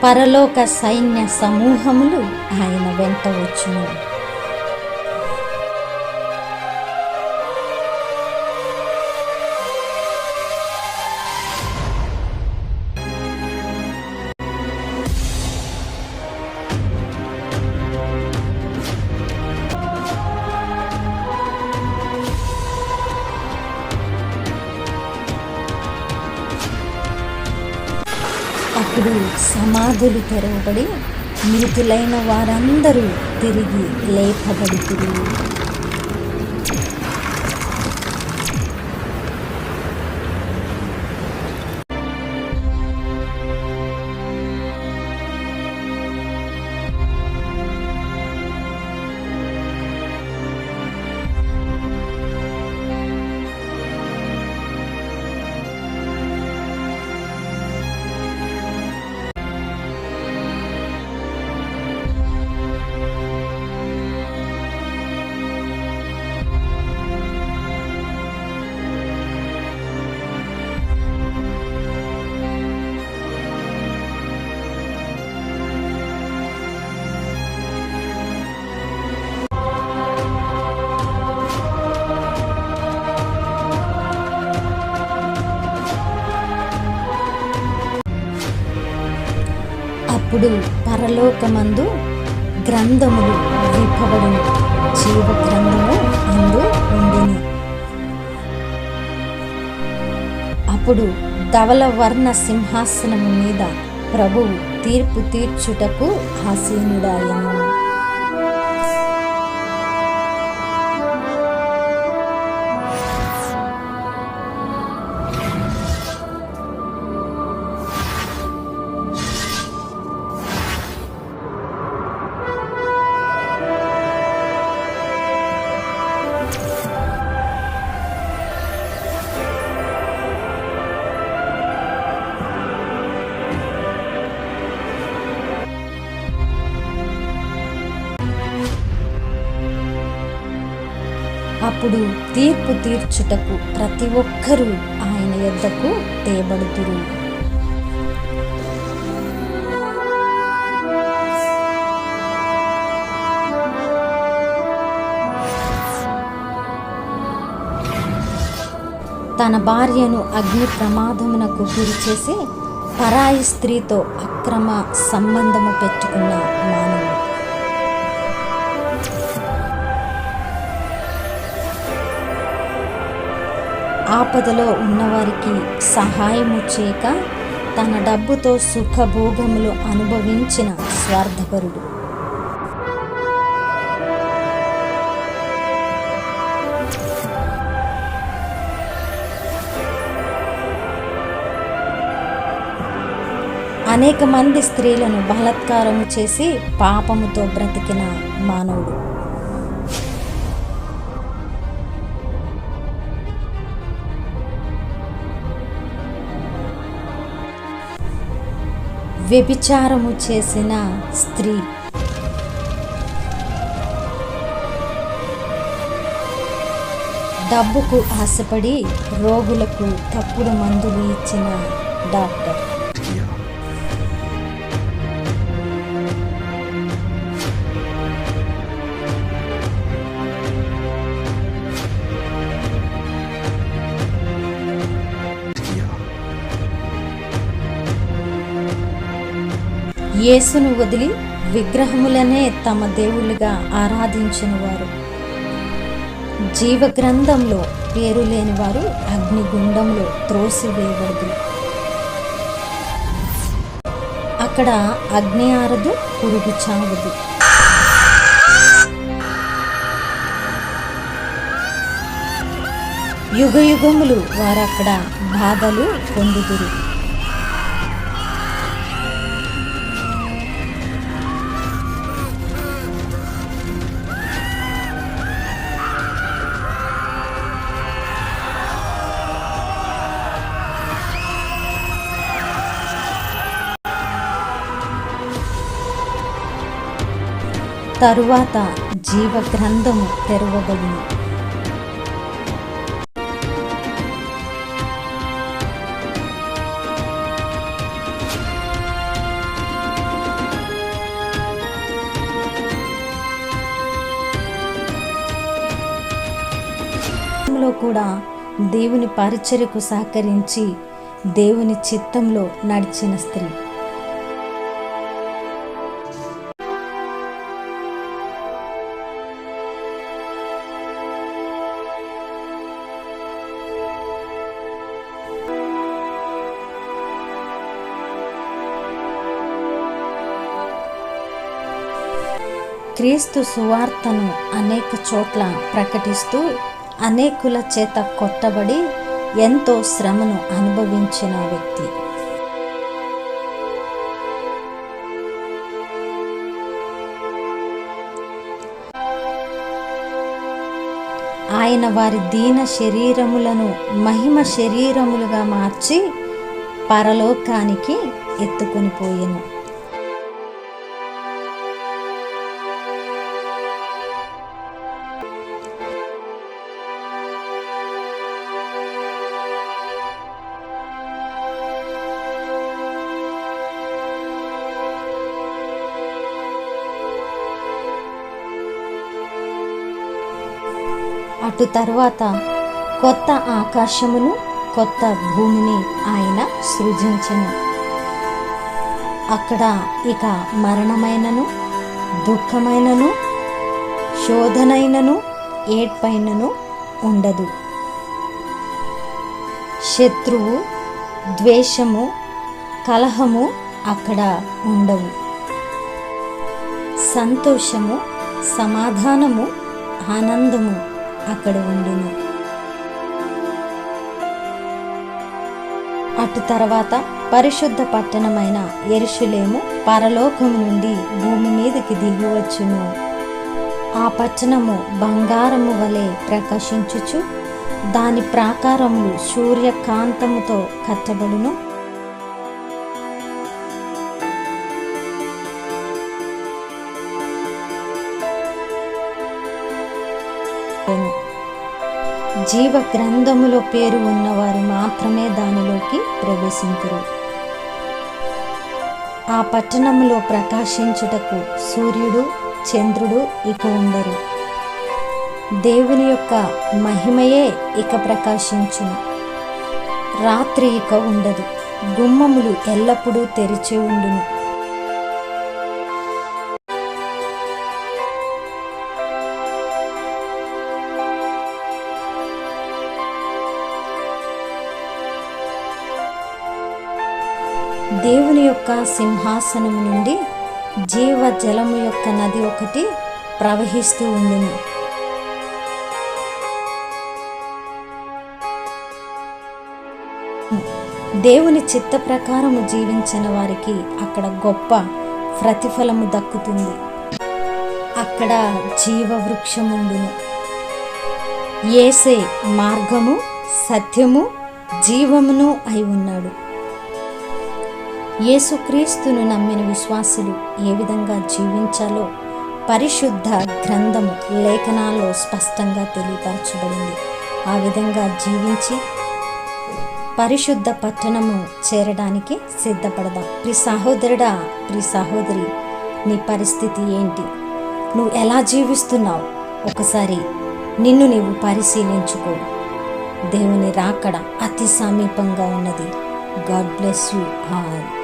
పరలోక సైన్య సమూహములు ఆయన వెంట వచ్చును. అప్పుడు సమాధులు తెరవబడి మృతులైన వారందరూ తిరిగి లేపబడుతురు. అప్పుడు పరలోకమందు గ్రంథములు విప్పబడును. జీవ గ్రంథము అందు ఉండును. అప్పుడు ధవల వర్ణ సింహాసనము మీద ప్రభువు తీర్పు తీర్చుటకు ఆసీనుడాయెను. అప్పుడు తీర్పు తీర్చుటకు ప్రతి ఒక్కరూ ఆయన యొద్దకు తేబడుదురు. తన భార్యను అగ్ని ప్రమాదమునకు గురి చేసి పరాయి స్త్రీతో అక్రమ సంబంధము పెట్టుకున్న మానవుడు. ఆపదలో ఉన్నవారికి సహాయము చేయక తన డబ్బుతో సుఖభోగములు అనుభవించిన స్వార్థపరుడు. అనేక మంది స్త్రీలను బలాత్కారము చేసి పాపముతో బ్రతికిన మానవుడు. వ్యభిచారము చేసిన స్త్రీ. డబ్బుకు ఆశపడి రోగులకు తప్పుడు మందులు ఇచ్చిన డాక్టర్. యేసును వదిలి విగ్రహములనే తమ దేవుళ్ళుగా ఆరాధించిన వారు. జీవగ్రంథంలో పేరు లేని వారు అగ్నిగుండంలో త్రోసివేయబడుదురు. అక్కడ అగ్ని ఆరదు, పురుగు చావదు. యుగ యుగములు వారక్కడ బాధలు పొందుదురు. తరువాత జీవగ్రంథము తెరవబడును. కాలంలో కూడా దేవుని పరిచర్యకు సహకరించి దేవుని చిత్తంలో నడిచిన స్త్రీ. క్రీస్తు సువార్తను అనేక చోట్ల ప్రకటిస్తూ అనేకుల చేత కొట్టబడి ఎంతో శ్రమను అనుభవించిన వ్యక్తి. ఆయన వారి దీన శరీరములను మహిమ శరీరములుగా మార్చి పరలోకానికి ఎత్తుకొని పోయెను. అటు తర్వాత కొత్త ఆకాశమును కొత్త భూమిని ఆయన సృజించెను. అక్కడ ఇక మరణమైనను దుఃఖమైనను శోధనైనను ఏడ్పైనను ఉండదు. శత్రువు ద్వేషము కలహము అక్కడ ఉండవు. సంతోషము సమాధానము ఆనందము అక్కడ ఉండును. అటు తర్వాత పరిశుద్ధ పట్టణమైన యెరూషలేము పరలోకము నుండి భూమి మీదకి దిగివచ్చును. ఆ పట్టణము బంగారము వలె ప్రకాశించుచు దాని ప్రాకారములు సూర్యకాంతముతో కట్టబడును. జీవ గ్రంథములో పేరు ఉన్నవారు మాత్రమే దానిలోకి ప్రవేశింతురు. ఆ పట్టణములో ప్రకాశించుటకు సూర్యుడు చంద్రుడు ఇక ఉండరు. దేవుని యొక్క మహిమయే ఇక ప్రకాశించును. రాత్రి ఇక ఉండదు. గుమ్మములు ఎల్లప్పుడూ తెరిచి ఉండును. దేవుని యొక్క సింహాసనము నుండి జీవ జలము యొక్క నది ఒకటి ప్రవహిస్తూ ఉండును. దేవుని చిత్త ప్రకారము జీవించిన వారికి అక్కడ గొప్ప ప్రతిఫలము దక్కుతుంది. అక్కడ జీవవృక్షముండును. యేసే మార్గము సత్యము జీవమును అయి ఉన్నాడు. యేసుక్రీస్తును నమ్మిన విశ్వాసులు ఏ విధంగా జీవించాలో పరిశుద్ధ గ్రంథము లేఖనాల్లో స్పష్టంగా తెలియపరచబడింది. ఆ విధంగా జీవించి పరిశుద్ధ పట్టణము చేరడానికి సిద్ధపడదాం. ప్రియ సహోదరుడా, ప్రియ సహోదరి, నీ పరిస్థితి ఏంటి? నువ్వు ఎలా జీవిస్తున్నావు? ఒకసారి నిన్ను నీవు పరిశీలించుకో. దేవుని రాకడ అతి సమీపంగా ఉన్నది. God bless you all.